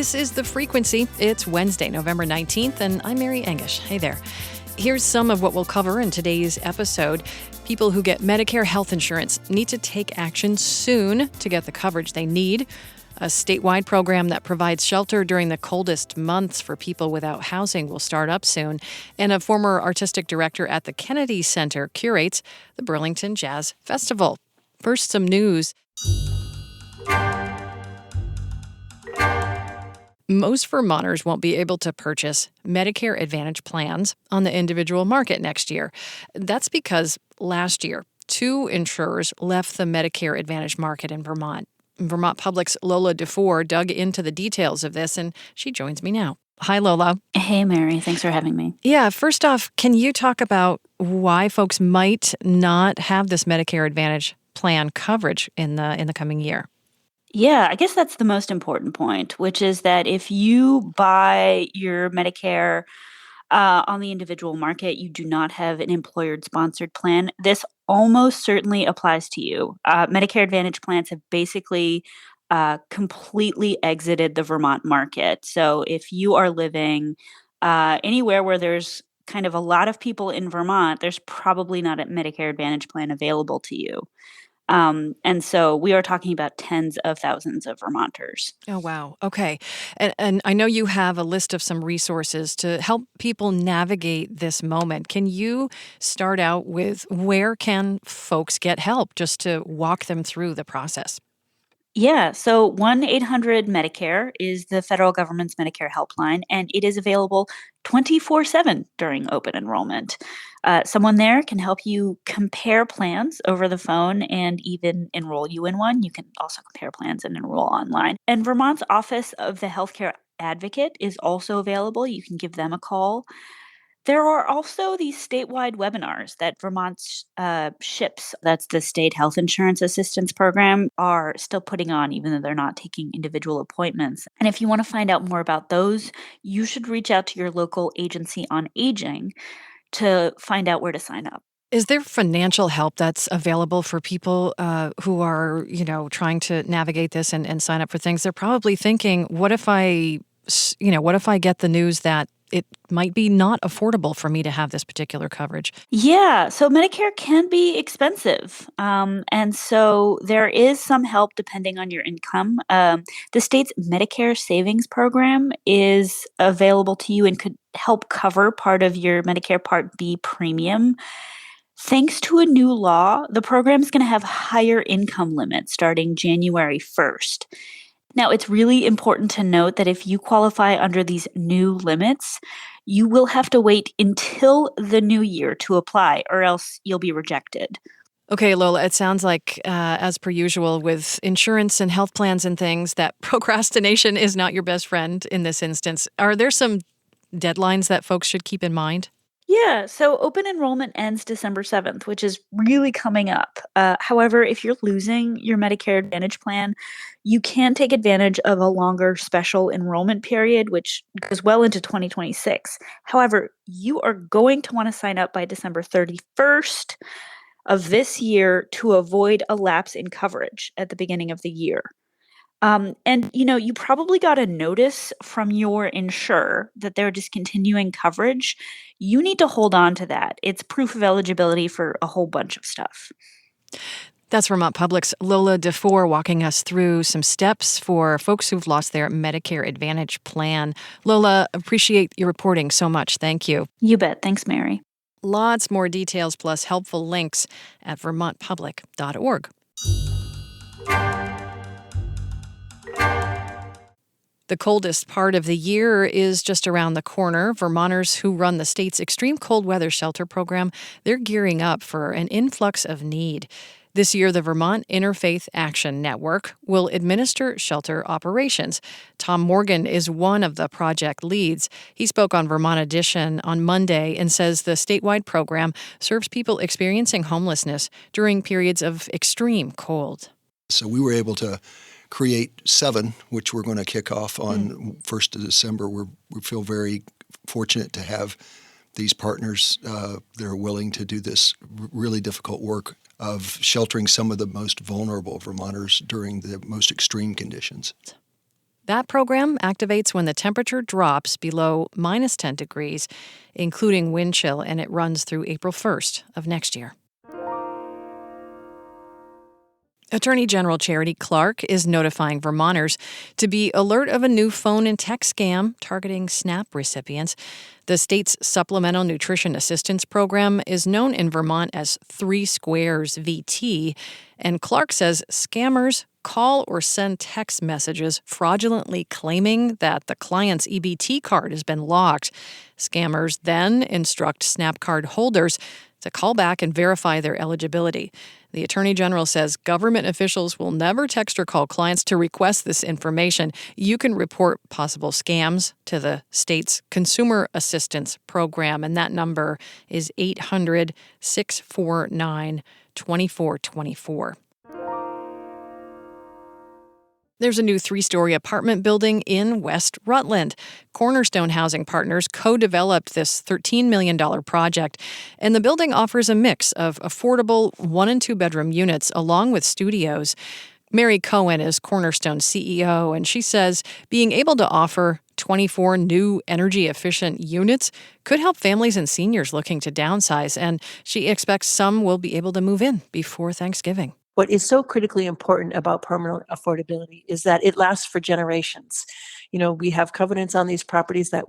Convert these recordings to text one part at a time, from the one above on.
This is The Frequency. It's Wednesday, November 19th, and I'm Mary Engish. Hey there. Here's some of what we'll cover in today's episode. People who get Medicare health insurance need to take action soon to get the coverage they need. A statewide program that provides shelter during the coldest months for people without housing will start up soon. And a former artistic director at the Kennedy Center curates the Burlington Jazz Festival. First, some news. Most Vermonters won't be able to purchase Medicare Advantage plans on the individual market next year. That's because last year, 2 insurers left the Medicare Advantage market in Vermont. Vermont Public's Lola DeFore dug into the details of this, and she joins me now. Hi, Lola. Hey, Mary. Thanks for having me. Yeah, first off, can you talk about why folks might not have this Medicare Advantage plan coverage in the coming year? Yeah, I guess that's the most important point, which is that if you buy your Medicare on the individual market, you do not have an employer-sponsored plan. This almost certainly applies to you. Medicare Advantage plans have basically completely exited the Vermont market. So if you are living anywhere where there's kind of a lot of people in Vermont, there's probably not a Medicare Advantage plan available to you. And so we are talking about tens of thousands of Vermonters. Oh, wow. Okay. And I know you have a list of some resources to help people navigate this moment. Can you start out with where can folks get help just to walk them through the process? Yeah, so 1-800-Medicare is the federal government's Medicare helpline, and it is available 24/7 during open enrollment. Someone there can help you compare plans over the phone and even enroll you in one. You can also compare plans and enroll online. And Vermont's Office of the Healthcare Advocate is also available. You can give them a call. There are also these statewide webinars that Vermont SHIPS, that's the State Health Insurance Assistance Program, are still putting on, even though they're not taking individual appointments. And if you want to find out more about those, you should reach out to your local agency on aging to find out where to sign up. Is there financial help that's available for people who are, trying to navigate this and sign up for things? They're probably thinking, what if I get the news that it might be not affordable for me to have this particular coverage? Yeah, so Medicare can be expensive. And so there is some help depending on your income. The state's Medicare Savings Program is available to you and could help cover part of your Medicare Part B premium. Thanks to a new law, the program is going to have higher income limits starting January 1st. Now, it's really important to note that if you qualify under these new limits, you will have to wait until the new year to apply, or else you'll be rejected. Okay, Lola, it sounds like, as per usual, with insurance and health plans and things, that procrastination is not your best friend in this instance. Are there some deadlines that folks should keep in mind? Yeah, so open enrollment ends December 7th, which is really coming up. However, if you're losing your Medicare Advantage plan, you can take advantage of a longer special enrollment period, which goes well into 2026. However, you are going to want to sign up by December 31st of this year to avoid a lapse in coverage at the beginning of the year. You probably got a notice from your insurer that they're discontinuing coverage. You need to hold on to that. It's proof of eligibility for a whole bunch of stuff. That's Vermont Public's Lola DeFore walking us through some steps for folks who've lost their Medicare Advantage plan. Lola, appreciate your reporting so much. Thank you. You bet. Thanks, Mary. Lots more details plus helpful links at vermontpublic.org. The coldest part of the year is just around the corner. Vermonters who run the state's extreme cold weather shelter program, they're gearing up for an influx of need. This year, the Vermont Interfaith Action Network will administer shelter operations. Tom Morgan is one of the project leads. He spoke on Vermont Edition on Monday and says the statewide program serves people experiencing homelessness during periods of extreme cold. So we were able to create 7, which we're going to kick off on 1st of December. We feel very fortunate to have these partners that are willing to do this really difficult work of sheltering some of the most vulnerable Vermonters during the most extreme conditions. That program activates when the temperature drops below minus 10 degrees, including wind chill, and it runs through April 1st of next year. Attorney General Charity Clark is notifying Vermonters to be alert of a new phone and text scam targeting SNAP recipients. The state's Supplemental Nutrition Assistance Program is known in Vermont as 3 Squares VT, and Clark says scammers call or send text messages fraudulently claiming that the client's EBT card has been locked. Scammers then instruct SNAP card holders to call back and verify their eligibility. The Attorney General says government officials will never text or call clients to request this information. You can report possible scams to the state's Consumer Assistance Program, and that number is 800-649-2424. There's a new 3-story apartment building in West Rutland. Cornerstone Housing Partners co-developed this $13 million project, and the building offers a mix of affordable 1- and 2-bedroom units along with studios. Mary Cohen is Cornerstone's CEO, and she says being able to offer 24 new energy-efficient units could help families and seniors looking to downsize, and she expects some will be able to move in before Thanksgiving. What is so critically important about permanent affordability is that it lasts for generations. We have covenants on these properties that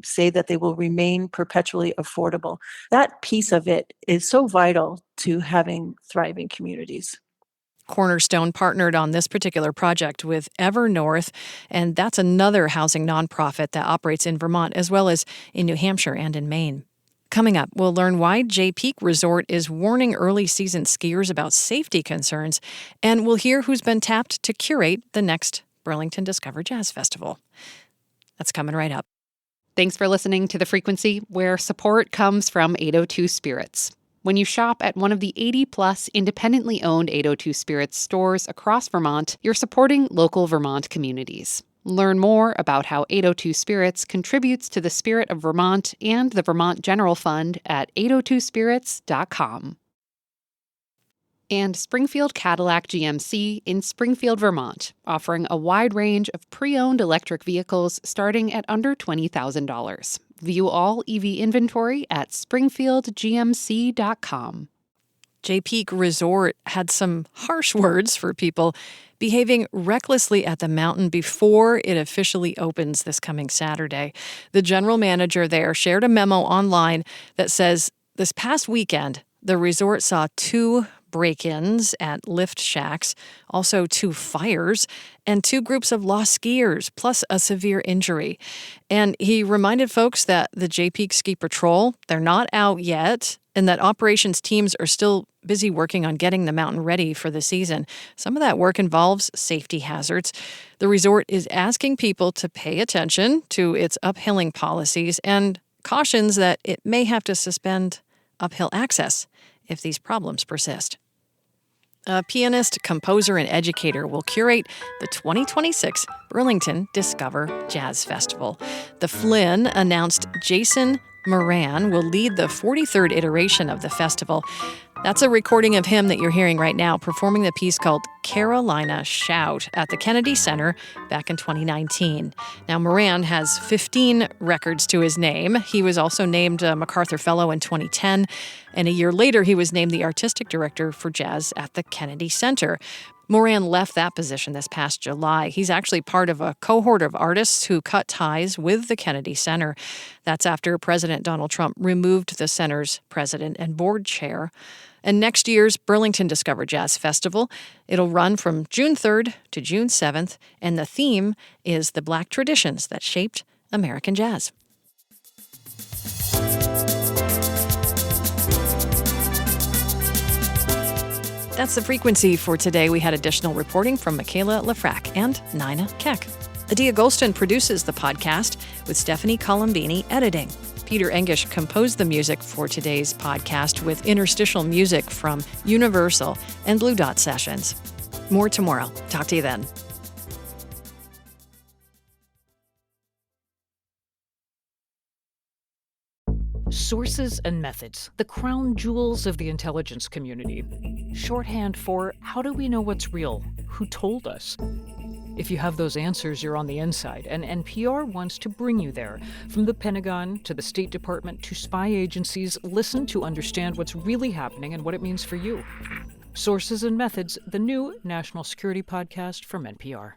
say that they will remain perpetually affordable. That piece of it is so vital to having thriving communities. Cornerstone partnered on this particular project with Evernorth, and that's another housing nonprofit that operates in Vermont as well as in New Hampshire and in Maine. Coming up, we'll learn why Jay Peak Resort is warning early season skiers about safety concerns, and we'll hear who's been tapped to curate the next Burlington Discover Jazz Festival. That's coming right up. Thanks for listening to The Frequency, where support comes from 802 Spirits. When you shop at one of the 80-plus independently owned 802 Spirits stores across Vermont, you're supporting local Vermont communities. Learn more about how 802 Spirits contributes to the spirit of Vermont and the Vermont General Fund at 802spirits.com. And Springfield Cadillac GMC in Springfield, Vermont, offering a wide range of pre-owned electric vehicles starting at under $20,000. View all EV inventory at springfieldgmc.com. Jay Peak Resort had some harsh words for people behaving recklessly at the mountain before it officially opens this coming Saturday. The general manager there shared a memo online that says this past weekend, the resort saw 2 break-ins at lift shacks, also 2 fires, and 2 groups of lost skiers, plus a severe injury. And he reminded folks that the Jay Peak Ski Patrol, they're not out yet, and that operations teams are still busy working on getting the mountain ready for the season. Some of that work involves safety hazards. The resort is asking people to pay attention to its uphilling policies and cautions that it may have to suspend uphill access if these problems persist. A pianist, composer, and educator will curate the 2026 Burlington Discover Jazz Festival. The Flynn announced Jason Moran will lead the 43rd iteration of the festival. That's a recording of him that you're hearing right now performing the piece called Carolina Shout at the Kennedy Center back in 2019. Now, Moran has 15 records to his name. He was also named a MacArthur Fellow in 2010, and a year later he was named the Artistic Director for Jazz at the Kennedy Center. Moran left that position this past July. He's actually part of a cohort of artists who cut ties with the Kennedy Center. That's after President Donald Trump removed the center's president and board chair. And next year's Burlington Discover Jazz Festival, it'll run from June 3rd to June 7th, and the theme is the Black traditions that shaped American jazz. That's The Frequency for today. We had additional reporting from Michaela Lafrac and Nina Keck. Adia Golston produces the podcast with Stephanie Colombini editing. Peter Engish composed the music for today's podcast with interstitial music from Universal and Blue Dot Sessions. More tomorrow. Talk to you then. Sources and methods, the crown jewels of the intelligence community. Shorthand for how do we know what's real? Who told us? If you have those answers, you're on the inside, and NPR wants to bring you there. From the Pentagon to the State Department to spy agencies, listen to understand what's really happening and what it means for you. Sources and Methods, the new national security podcast from NPR.